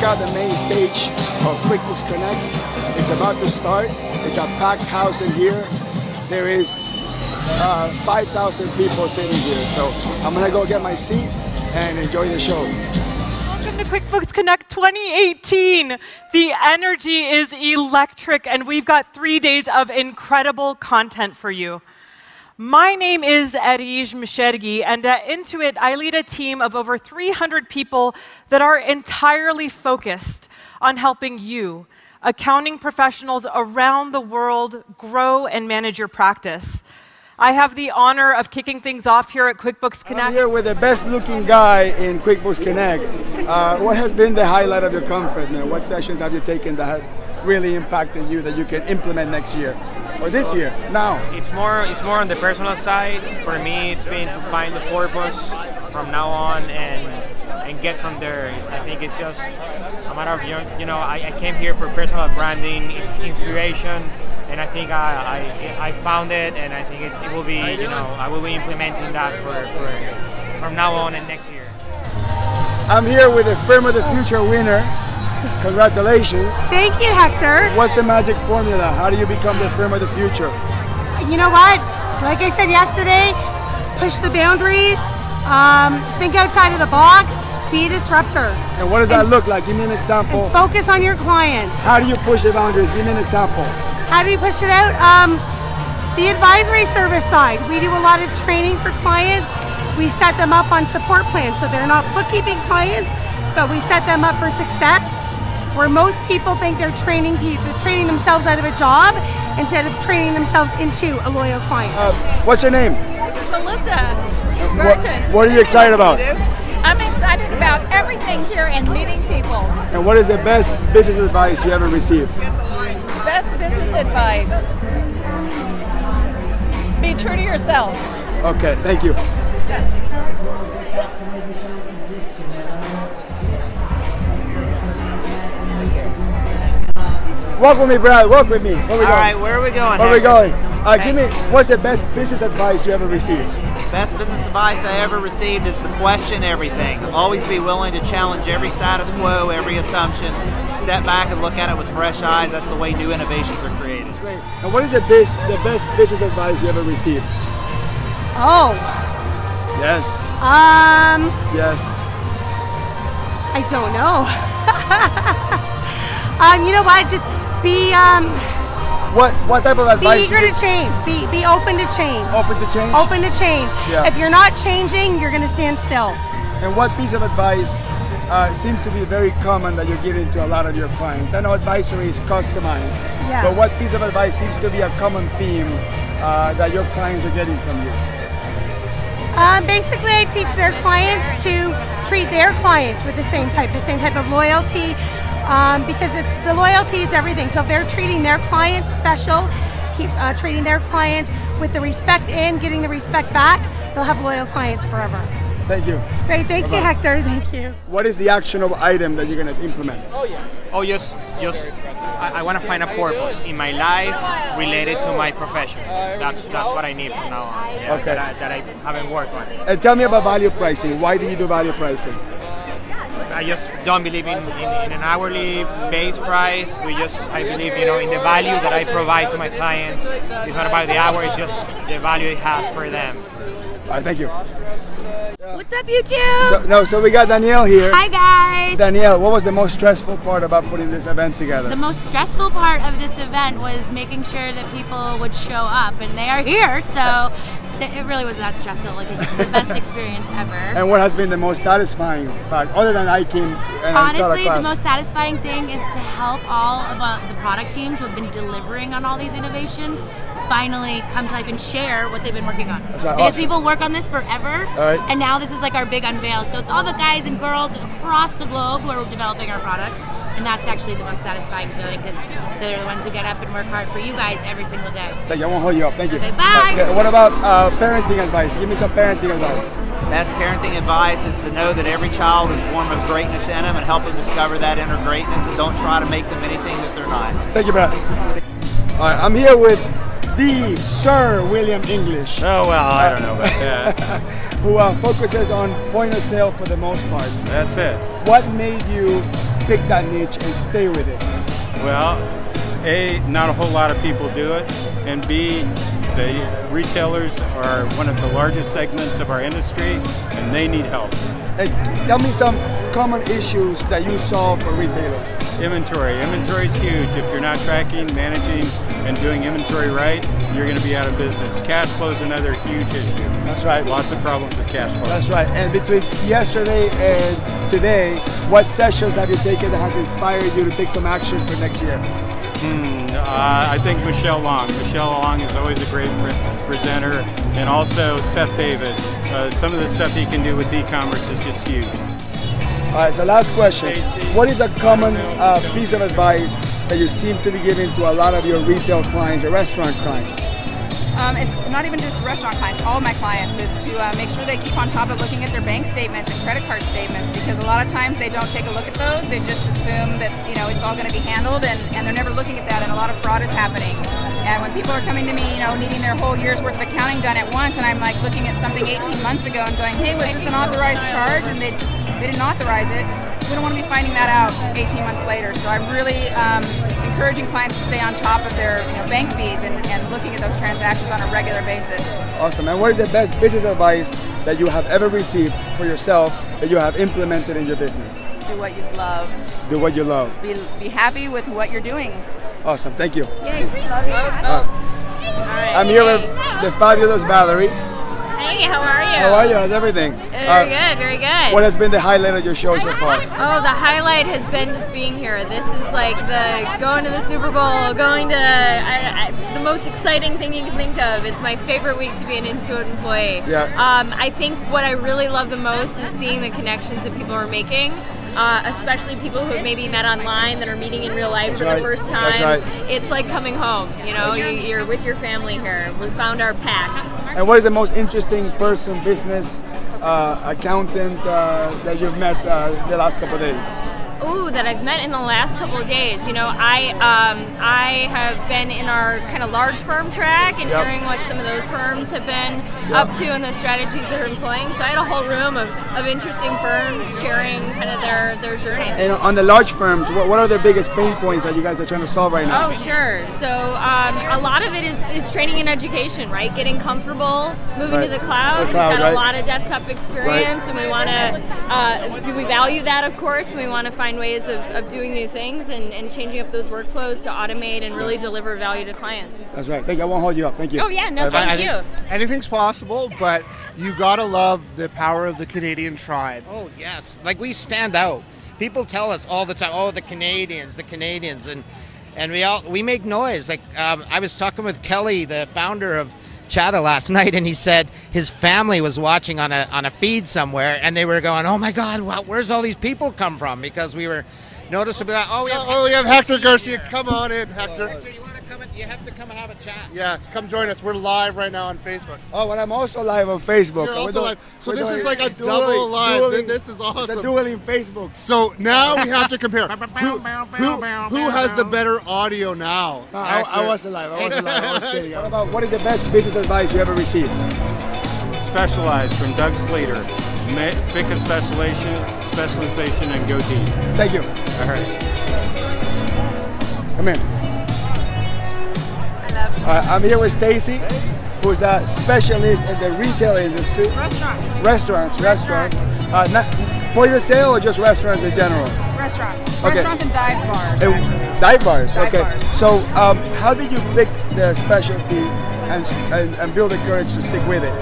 out the main stage of QuickBooks Connect. It's about to start. It's a packed house in here. There is 5,000 people sitting here. So I'm gonna go get my seat and enjoy the show. Welcome to QuickBooks Connect 2018. The energy is electric, and we've got 3 days of incredible content for you. My name is Arij Meshergi, and at Intuit, I lead a team of over 300 people that are entirely focused on helping you, accounting professionals around the world, grow and manage your practice. I have the honor of kicking things off here at QuickBooks Connect. I'm here with the best looking guy in QuickBooks Connect. What has been the highlight of your conference? What sessions have you taken that have really impacted you that you can implement next year? Or this year, now? It's more on the personal side. For me, it's been to find the purpose from now on and get from there. I think it's just a matter of, I came here for personal branding, inspiration, and I think I found it, and I think it will be, I will be implementing that from now on and next year. I'm here with the Affirmative Future winner. Congratulations. Thank you, Hector. What's the magic formula? How do you become the firm of the future? You know what? Like I said yesterday, push the boundaries, think outside of the box, be a disruptor. And what does that look like? Give me an example. Focus on your clients. How do you push the boundaries? Give me an example. How do you push it out? The advisory service side. We do a lot of training for clients. We set them up on support plans, so they're not bookkeeping clients, but we set them up for success. Where most people think they're training themselves out of a job instead of training themselves into a loyal client. What's your name? Melissa. What are you excited about? I'm excited about everything here and meeting people. And what is the best business advice you ever received? Best business advice. Be true to yourself. Okay, thank you. Walk with me, Brad. Walk with me. Where are we going? All right, where are we going? Where are we going? Give me, what's the best business advice you ever received? Best business advice I ever received is to question everything. Always be willing to challenge every status quo, every assumption. Step back and look at it with fresh eyes. That's the way new innovations are created. Great. And what is the best business advice you ever received? Oh. Yes. Yes. I don't know. You know what? Just be what type of advice? Be eager to change. Be open to change. Open to change? Open to change. Yeah. If you're not changing, you're gonna stand still. And what piece of advice seems to be very common that you're giving to a lot of your clients? I know advisory is customized, but what piece of advice seems to be a common theme that your clients are getting from you? Basically, I teach their clients to treat their clients with the same type of loyalty. Because the loyalty is everything. So if they're treating their clients special, keep treating their clients with the respect and getting the respect back, they'll have loyal clients forever. Thank you. Great, thank you, Hector. Thank you. What is the actionable item that you're going to implement? I want to find a purpose in my life related to my profession. That's what I need from now on. Yeah, okay. That I haven't worked on. And tell me about value pricing. Why do you do value pricing? I just don't believe in an hourly base price. I believe in the value that I provide to my clients. It's not about the hour, it's just the value it has for them. All right, thank you. What's up, YouTube? So we got Danielle here. Hi, guys. Danielle, what was the most stressful part about putting this event together? The most stressful part of this event was making sure that people would show up, and they are here, so it really was that stressful. Like, this is the best experience ever. And what has been the most satisfying fact, other than I came and honestly, the most satisfying thing is to help all of the product teams who have been delivering on all these innovations finally come to life and share what they've been working on. That's right, because awesome. people work on this forever, and now this is like our big unveil. So it's all the guys and girls across the globe who are developing our products, and that's actually the most satisfying feeling because they're the ones who get up and work hard for you guys every single day. Thank you. I won't hold you up. Thank you. Okay, bye. What about parenting advice? Give me some parenting advice. Best parenting advice is to know that every child is born with greatness in them and help them discover that inner greatness, and don't try to make them anything that they're not. Thank you, Brad. All right, I'm here with the Sir William English. Oh, well, I don't know about that. Who focuses on point of sale for the most part. That's it. What made you pick that niche and stay with it? Well, A, not a whole lot of people do it, and B, the retailers are one of the largest segments of our industry, and they need help. And tell me some common issues that you solve for retailers. Inventory. Inventory is huge. If you're not tracking, managing, and doing inventory right, you're going to be out of business. Cash flow is another huge issue. That's right. Lots of problems with cash flow. That's right. And between yesterday and today, what sessions have you taken that has inspired you to take some action for next year? I think Michelle Long. Michelle Long is always a great presenter, and also Seth David. Some of the stuff he can do with e-commerce is just huge. All right, so last question. Stacy, what is a common piece of advice that you seem to be giving to a lot of your retail clients or restaurant clients? It's not even just restaurant clients, all of my clients, is to make sure they keep on top of looking at their bank statements and credit card statements, because a lot of times they don't take a look at those. They just assume that it's all going to be handled, and they're never looking at that, and a lot of fraud is happening. And when people are coming to me, needing their whole year's worth of accounting done at once, and I'm like looking at something 18 months ago and going, hey, was this an authorized charge? And they didn't authorize it. We don't want to be finding that out 18 months later. So I'm really encouraging clients to stay on top of their bank feeds and looking at those transactions on a regular basis. Awesome. And what is the best business advice that you have ever received for yourself that you have implemented in your business? Do what you love. Do what you love. Be happy with what you're doing. Awesome. Thank you. Yay. I'm here with the fabulous Valerie. Hey, how are you? How are you? How's everything? Very good, very good. What has been the highlight of your show so far? Oh, the highlight has been just being here. This is like the going to the Super Bowl, going to the most exciting thing you can think of. It's my favorite week to be an Intuit employee. Yeah. I think what I really love the most is seeing the connections that people are making. Especially people who have maybe met online that are meeting in real life for the first time. That's right. It's like coming home, you're with your family here. We found our pack. And what is the most interesting person, business, accountant that you've met the last couple of days? Ooh, that I've met in the last couple of days. I have been in our kind of large firm track and hearing what some of those firms have been up to and the strategies they're employing. So I had a whole room of interesting firms sharing kind of their journey. And on the large firms, what are the biggest pain points that you guys are trying to solve right now? Oh, sure. So a lot of it is training and education, right? Getting comfortable, moving to the cloud. We've got a lot of desktop experience, and we want to, we value that, of course, and we want to find ways of doing new things and changing up those workflows to automate and really deliver value to clients. That's right. Thank you. I won't hold you up. Thank you. Oh, yeah. No, thank you. Anything's possible, but you gotta love the power of the Canadian tribe. Oh, yes. Like, we stand out. People tell us all the time, oh, the Canadians, and we make noise. Like, I was talking with Kelly, the founder of Chatta, last night, and he said his family was watching on a feed somewhere, and they were going, oh my God, where's all these people come from? Because we were noticeably like, we have Hector Garcia. Come on in, Hector. Hector, you have to come and have a chat. Yes, come join us. We're live right now on Facebook. Oh, and I'm also live on Facebook. You're also live. So this is like a double live. This is awesome. It's a dueling Facebook. So now we have to compare. Who has the better audio now? I wasn't live. I was kidding. What is the best business advice you ever received? Specialize from Doug Slater. Pick a specialization and go deep. Thank you. All right. Come here. I'm here with Stacy, who's a specialist in the retail industry. Restaurants. Not point of sale or just restaurants in general? Restaurants. Okay. Restaurants and dive bars. Dive bars. Dive okay. bars. So how did you pick the specialty and build the courage to stick with it?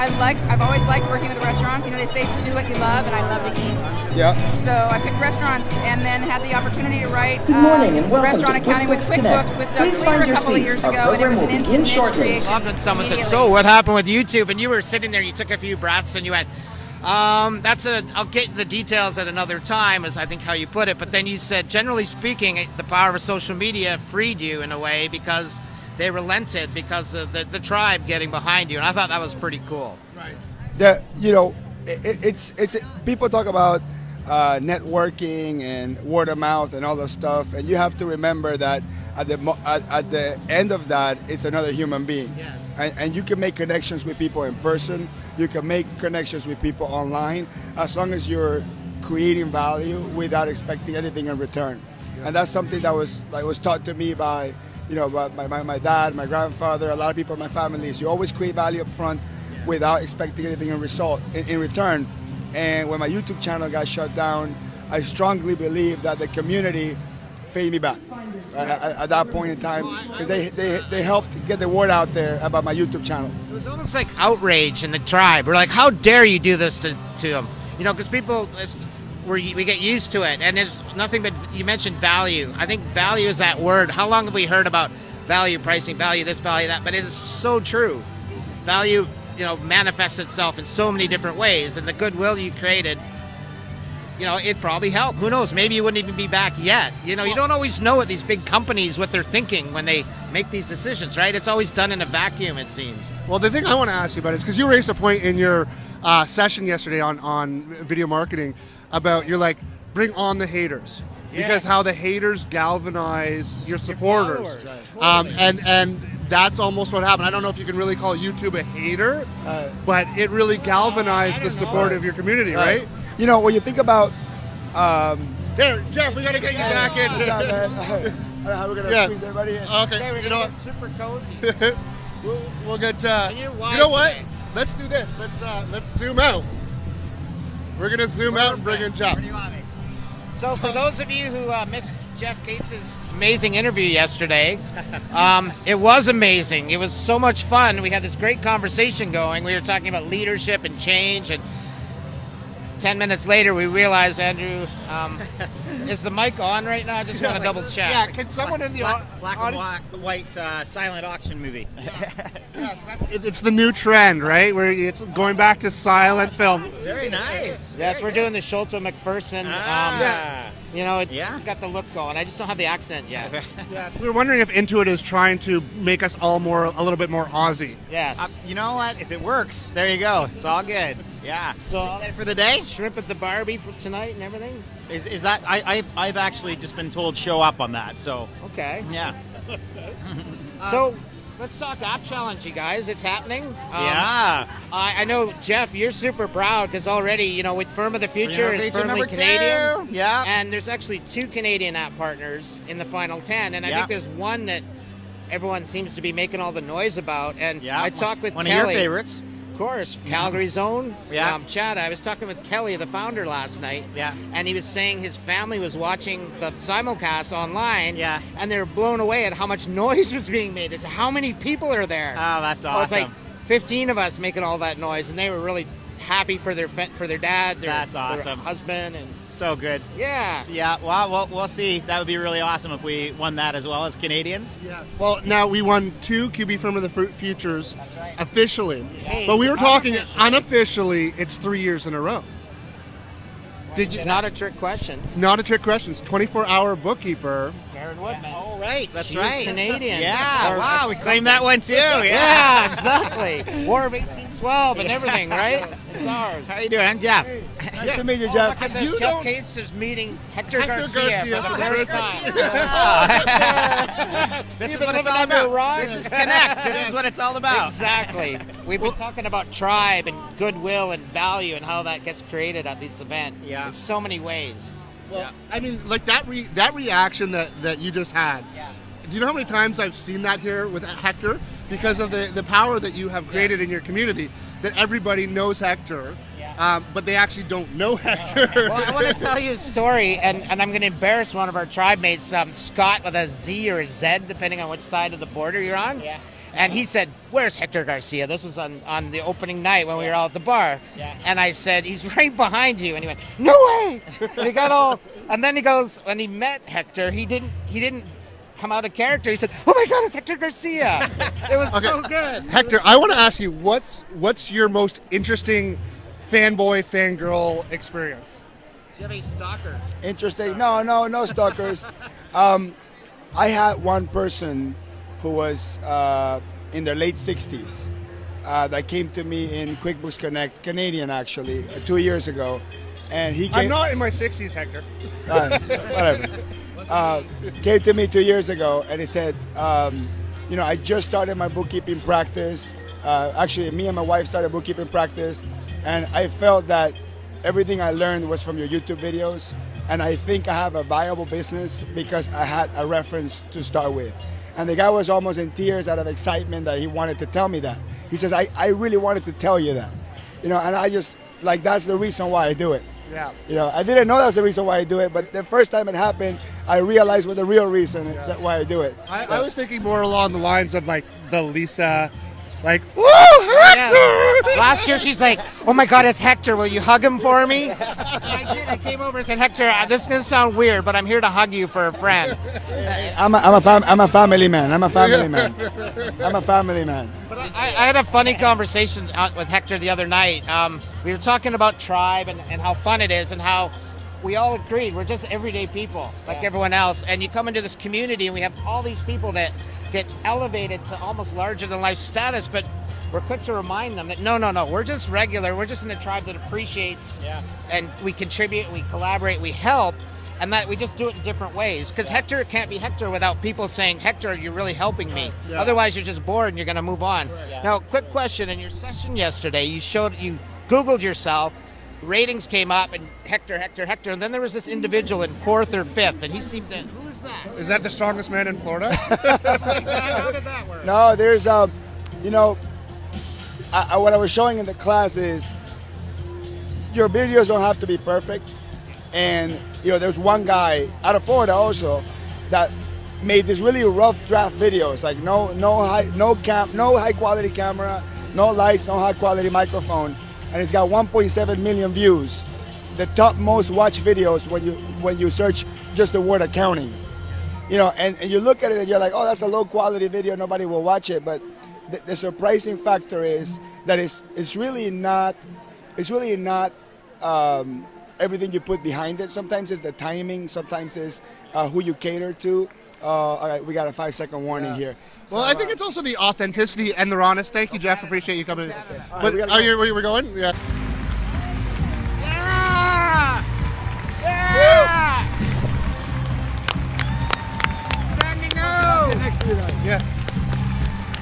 I've always liked working with restaurants. They say do what you love, and I love to eat. Yeah. So I picked restaurants, and then had the opportunity to write restaurant accounting with QuickBooks with Doug Slater a couple of years ago, and it was an instant niche creation. Often someone said, so what happened with YouTube? And you were sitting there, you took a few breaths, and you went, I'll get the details at another time, is I think how you put it. But then you said, generally speaking, the power of social media freed you in a way because they relented because of the tribe getting behind you, and I thought that was pretty cool. Right. It's people talk about networking and word of mouth and all that stuff, and you have to remember that at the end of that, it's another human being. Yes. And you can make connections with people in person. You can make connections with people online, as long as you're creating value without expecting anything in return. And that's something that was taught to me by, by my dad, my grandfather, a lot of people in my family. Is you always create value up front without expecting anything in return. And when my YouTube channel got shut down, I strongly believe that the community paid me back at that point in time, because they helped get the word out there about my YouTube channel. It was almost like outrage in the tribe. We're like, how dare you do this to them? Because people, we get used to it, and there's nothing but, you mentioned value. I think value is that word. How long have we heard about value pricing, value this, value that? But it's so true. Value, manifests itself in so many different ways, and the goodwill you created, it probably helped. Who knows? Maybe you wouldn't even be back yet. You don't always know what these big companies, what they're thinking when they make these decisions, right? It's always done in a vacuum, it seems. Well, the thing I want to ask you about is, because you raised a point in your session yesterday on video marketing about, you're like, bring on the haters. Yes. Because how the haters galvanize your supporters. And that's almost what happened. I don't know if you can really call YouTube a hater, but it really galvanized the support of your community, right? When you think about... there, Jeff, we got to get you back in. What's up, man? I don't know how we're going to squeeze everybody in. Okay, we're going to get super cozy. we'll get... you know what? Today. Let's do this. Let's zoom out. We're going to zoom out and bring in Jeff. Where do you want me? So for those of you who missed Jeff Gates' amazing interview yesterday, it was amazing. It was so much fun. We had this great conversation going. We were talking about leadership and change, and 10 minutes later we realized, Andrew, is the mic on right now? I just want to double check. Yeah, can someone in the black and white silent auction movie. Yes, it's the new trend, right? Where it's going back to silent film. Very nice. Yes, we're doing the Sholto McPherson. Got the look going. I just don't have the accent yet. We were wondering if Intuit is trying to make us all a little bit more Aussie. Yes. You know what? If it works, there you go. It's all good. Yeah. So set it for the day. Shrimp at the Barbie for tonight and everything. Is that? I've actually just been told show up on that. So okay. Yeah. So let's talk App Challenge, you guys. It's happening. Yeah. I know, Jeff, you're super proud because already, with Firm of the Future is firmly Canadian. Yeah. And there's actually 2 Canadian app partners in the final 10, and I think there's one that everyone seems to be making all the noise about. And I talked with Kelly. One of your favorites. Of course, Calgary's own. Yeah. Chad, I was talking with Kelly, the founder, last night. Yeah. And he was saying his family was watching the simulcast online. Yeah. And they were blown away at how much noise was being made. They said, how many people are there? Oh, that's awesome. It was like 15 of us making all that noise, and they were really happy for their dad, their husband, and so good. Yeah. Yeah. Well, we'll see. That would be really awesome if we won that as well as Canadians. Yeah. Well, now we won 2 QB Firm of the Futures officially, Hey, but we were talking unofficially. It's 3 years in a row. It's not a trick question. Not a trick question. It's 24-hour bookkeeper. Karen Woodman. Oh, right. That's She right. was Canadian. Yeah. Wow. We claimed that one too. Yeah. Yeah, exactly. War of 1812 and everything, right? It's ours. How you doing? I'm Jeff. Nice to meet you, Jeff. Look at this. Jeff Gates is meeting Hector Garcia for the first time. This is what it's all about. This is Connect. This is what it's all about. Exactly. We've been talking about tribe and goodwill and value and how that gets created at this event. Yeah. In so many ways. Well, I mean, like that reaction that you just had. Yeah. Do you know how many times I've seen that here with Hector? Because of the power that you have created in your community, that everybody knows Hector, but they actually don't know Hector. Well, I want to tell you a story, and I'm going to embarrass one of our tribe mates, Scott with a Z or a Z, depending on which side of the border you're on. Yeah. And he said, "Where's Hector Garcia?" This was on the opening night when we were all at the bar. Yeah. And I said, "He's right behind you." And he went, "No way!" And he got all. And then he goes, when he met Hector, he didn't come out of character. He said, "Oh my God, it's Hector Garcia!" It was so good. Hector, I want to ask you, what's your most interesting fanboy, fangirl experience? Do you have any stalkers? Interesting. No stalkers. I had one person who was in their late 60s that came to me in QuickBooks Connect, Canadian actually, 2 years ago. And he came... I'm not in my 60s, Hector. Whatever. Came to me 2 years ago and he said, I just started my bookkeeping practice. Actually, me and my wife started bookkeeping practice. And I felt that everything I learned was from your YouTube videos, and I think I have a viable business because I had a reference to start with. And the guy was almost in tears out of excitement that he wanted to tell me that. He says, I really wanted to tell you that. You know, and I just, like, that's the reason why I do it. Yeah. You know, I didn't know that's the reason why I do it, but the first time it happened, I realized what the real reason that why I do it. I was thinking more along the lines of like the Lisa, like, woo, Hector! Yeah. Last year she's like, oh my God, it's Hector. Will you hug him for me? And I did. I came over and said, Hector, this is going to sound weird, but I'm here to hug you for a friend. I'm a family man. I'm a family man. I'm a family man. But I had a funny conversation with Hector the other night. We were talking about Tribe and how fun it is and how we all agreed we're just everyday people like everyone else. And you come into this community and we have all these people that get elevated to almost larger than life status, but we're quick to remind them that no, we're just regular. We're just in a tribe that appreciates and we contribute, we collaborate, we help, and that we just do it in different ways. Because Hector can't be Hector without people saying, Hector, you're really helping me. Yeah. Otherwise, you're just bored and you're going to move on. Yeah. Now, quick question. In your session yesterday, you Googled yourself, ratings came up, and Hector, and then there was this individual in 4th or 5th, and he seemed to, who is that? Is that the strongest man in Florida? How did that work? No, there's, you know, what I was showing in the class is your videos don't have to be perfect. And, you know, there's one guy out of Florida also that made these really rough draft videos, like no high quality camera, no lights, no high quality microphone, and it's got 1.7 million views. The top most watched videos when you search just the word accounting. You know, and you look at it and you're like, oh, that's a low quality video, nobody will watch it. But the surprising factor is that it's really not everything you put behind it. Sometimes it's the timing, sometimes it's who you cater to. All right, we got a 5-second warning here. Well, I think it's also the authenticity and the rawness. Thank you, Jeff. Appreciate you coming. But we're going? Yeah. Yeah! Standing out! Next to you guys. Yeah.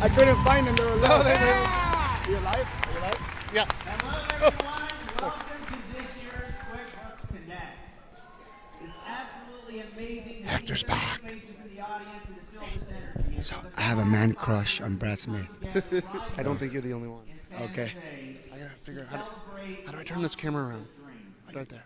I couldn't find them. They were low. No, they were. Are you live? Yeah. Hello, everyone. Welcome to this year's QuickBooks Connect. It's absolutely amazing. Hector's back. So I have a man crush on Brad Smith. I don't think you're the only one. Okay. I gotta figure out how do I turn this camera around? Right there.